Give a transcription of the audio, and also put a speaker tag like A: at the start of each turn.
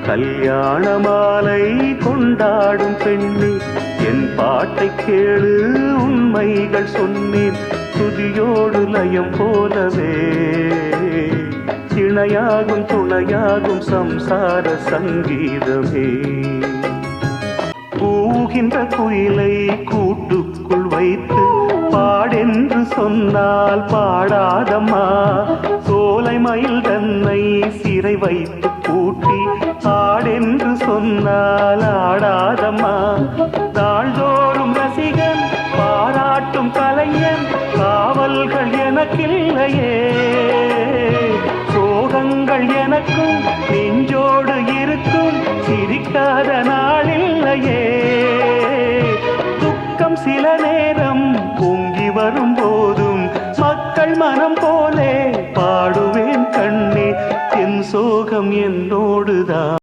A: கல்யாண மாலை கொண்டாடும் பெண்ணே, என் பாட்டை கேளு, உண்மைகள் சொன்னேன் துதியோடு லயம் போலவே. இணையாகும் துணையாகும் சம்சார சங்கீதமே. கூகின்ற குயிலை கூட்டுக்குள் வைத்து பாடென்று சொன்னால் பாடாதம்மா. சோலை மயில் தன்னை சிறை வைத்து பூட்டி ஆடென்று சொன்னால் ஆடாதம்மா. நாள்தோறும் ரசிகன் பாராட்டும் கலைஞன், காவல்கள் எனக்கில்லையே. சோகங்கள் எனக்கும் நெஞ்சோடு இருக்கும், சிரிக்காத நாளில்லையே. துக்கம் சில நேரம் பொங்கி வரும் போதும் மக்கள் மனம் போலே பாடுவேன் கண்ணே. என் சோகம் என்னோடுதான்.